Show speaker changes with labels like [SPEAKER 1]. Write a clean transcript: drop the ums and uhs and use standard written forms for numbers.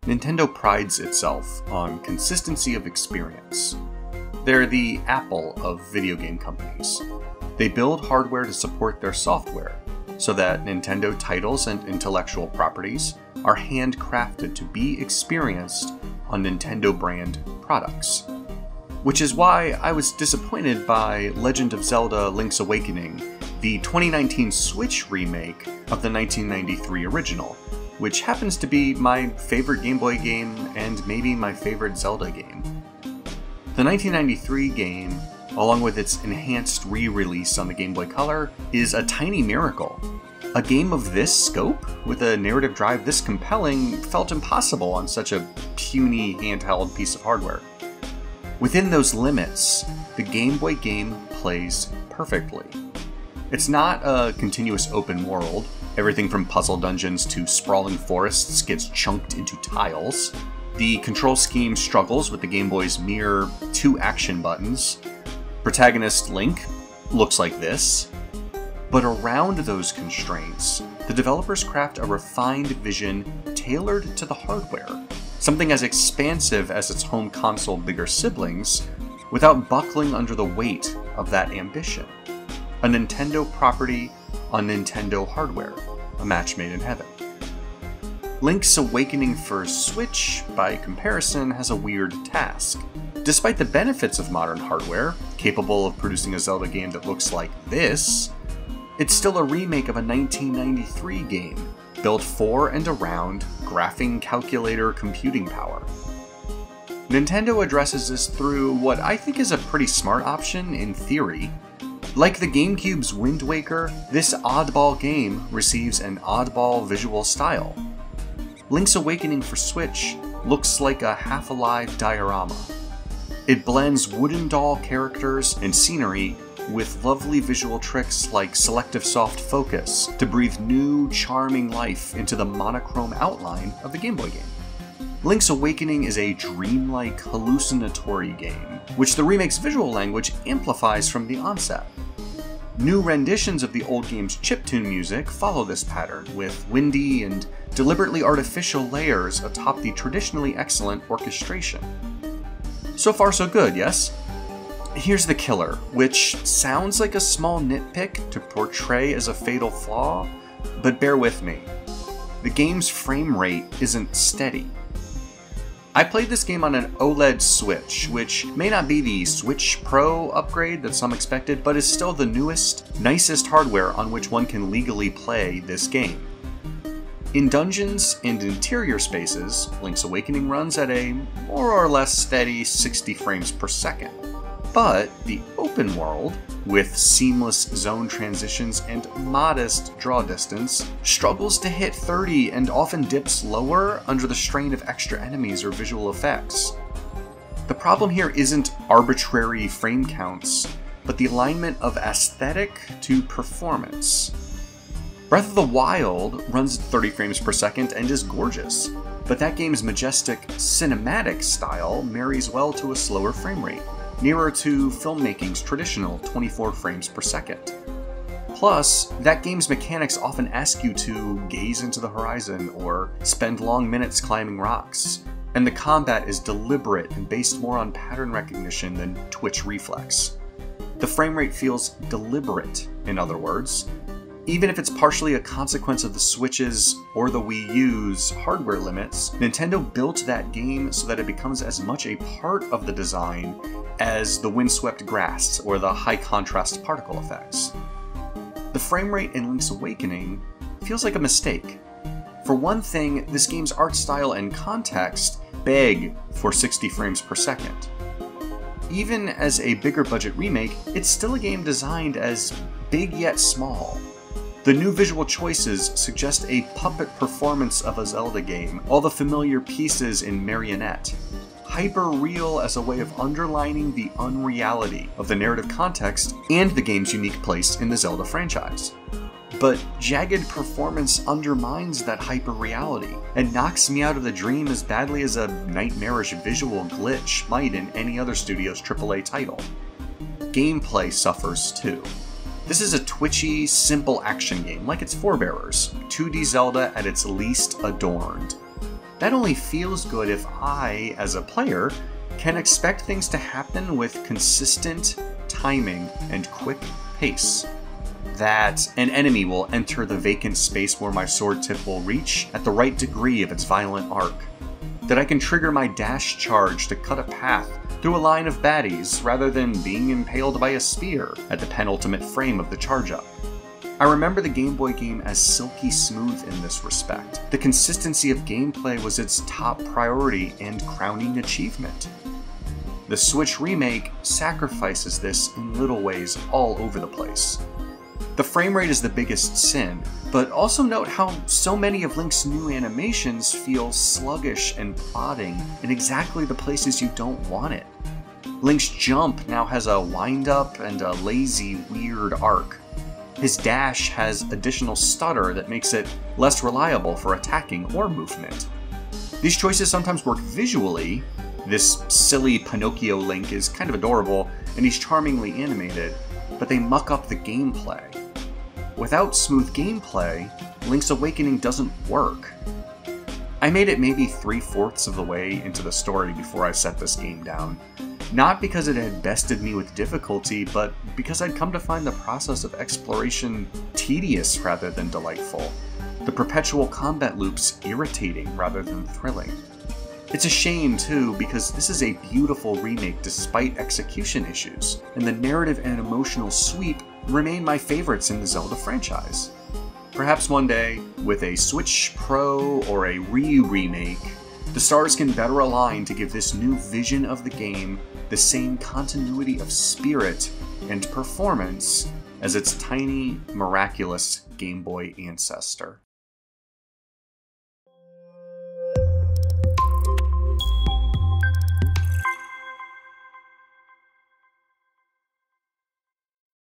[SPEAKER 1] Nintendo prides itself on consistency of experience. They're the Apple of video game companies. They build hardware to support their software, so that Nintendo titles and intellectual properties are handcrafted to be experienced on Nintendo brand products. Which is why I was disappointed by Legend of Zelda: Link's Awakening, the 2019 Switch remake of the 1993 original, which happens to be my favorite Game Boy game and maybe my favorite Zelda game. The 1993 game, along with its enhanced re-release on the Game Boy Color, is a tiny miracle. A game of this scope, with a narrative drive this compelling, felt impossible on such a puny handheld piece of hardware. Within those limits, the Game Boy game plays perfectly. It's not a continuous open world. Everything from puzzle dungeons to sprawling forests gets chunked into tiles. The control scheme struggles with the Game Boy's mere 2 action buttons. Protagonist Link looks like this. But around those constraints, the developers craft a refined vision tailored to the hardware, something as expansive as its home console bigger siblings, without buckling under the weight of that ambition. A Nintendo property on Nintendo hardware, a match made in heaven. Link's Awakening for Switch, by comparison, has a weird task. Despite the benefits of modern hardware, capable of producing a Zelda game that looks like this, it's still a remake of a 1993 game, built for and around graphing calculator computing power. Nintendo addresses this through what I think is a pretty smart option in theory. Like the GameCube's Wind Waker, this oddball game receives an oddball visual style. Link's Awakening for Switch looks like a half-alive diorama. It blends wooden doll characters and scenery with lovely visual tricks like selective soft focus to breathe new, charming life into the monochrome outline of the Game Boy game. Link's Awakening is a dreamlike, hallucinatory game, which the remake's visual language amplifies from the onset. New renditions of the old game's chiptune music follow this pattern, with windy and deliberately artificial layers atop the traditionally excellent orchestration. So far so good, yes? Here's the killer, which sounds like a small nitpick to portray as a fatal flaw, but bear with me. The game's frame rate isn't steady. I played this game on an OLED Switch, which may not be the Switch Pro upgrade that some expected, but is still the newest, nicest hardware on which one can legally play this game. In dungeons and interior spaces, Link's Awakening runs at a more or less steady 60 frames per second. But the open world, with seamless zone transitions and modest draw distance, struggles to hit 30 and often dips lower under the strain of extra enemies or visual effects. The problem here isn't arbitrary frame counts, but the alignment of aesthetic to performance. Breath of the Wild runs at 30 frames per second and is gorgeous, but that game's majestic cinematic style marries well to a slower frame rate, nearer to filmmaking's traditional 24 frames per second. Plus, that game's mechanics often ask you to gaze into the horizon or spend long minutes climbing rocks, and the combat is deliberate and based more on pattern recognition than twitch reflex. The frame rate feels deliberate, in other words, even if it's partially a consequence of the Switch's or the Wii U's hardware limits. Nintendo built that game so that it becomes as much a part of the design as the windswept grass or the high contrast particle effects. The frame rate in Link's Awakening feels like a mistake. For one thing, this game's art style and context beg for 60 frames per second. Even as a bigger budget remake, it's still a game designed as big yet small. The new visual choices suggest a puppet performance of a Zelda game, all the familiar pieces in marionette. Hyper-real as a way of underlining the unreality of the narrative context and the game's unique place in the Zelda franchise. But jagged performance undermines that hyper-reality and knocks me out of the dream as badly as a nightmarish visual glitch might in any other studio's AAA title. Gameplay suffers too. This is a twitchy, simple action game like its forebearers, 2D Zelda at its least adorned. that only feels good if I, as a player, can expect things to happen with consistent timing and quick pace. That an enemy will enter the vacant space where my sword tip will reach at the right degree of its violent arc. That I can trigger my dash charge to cut a path through a line of baddies rather than being impaled by a spear at the penultimate frame of the charge-up. I remember the Game Boy game as silky smooth in this respect. The consistency of gameplay was its top priority and crowning achievement. The Switch remake sacrifices this in little ways all over the place. The frame rate is the biggest sin, but also note how so many of Link's new animations feel sluggish and plodding in exactly the places you don't want it. Link's jump now has a wind-up and a lazy, weird arc. His dash has additional stutter that makes it less reliable for attacking or movement. These choices sometimes work visually. This silly Pinocchio Link is kind of adorable, and he's charmingly animated, but they muck up the gameplay. Without smooth gameplay, Link's Awakening doesn't work. I made it maybe 3/4 of the way into the story before I set this game down. Not because it had bested me with difficulty, but because I'd come to find the process of exploration tedious rather than delightful. The perpetual combat loops irritating rather than thrilling. It's a shame too, because this is a beautiful remake despite execution issues, and the narrative and emotional sweep remain my favorites in the Zelda franchise. Perhaps one day, with a Switch Pro or a remake, the stars can better align to give this new vision of the game the same continuity of spirit and performance as its tiny, miraculous Game Boy ancestor.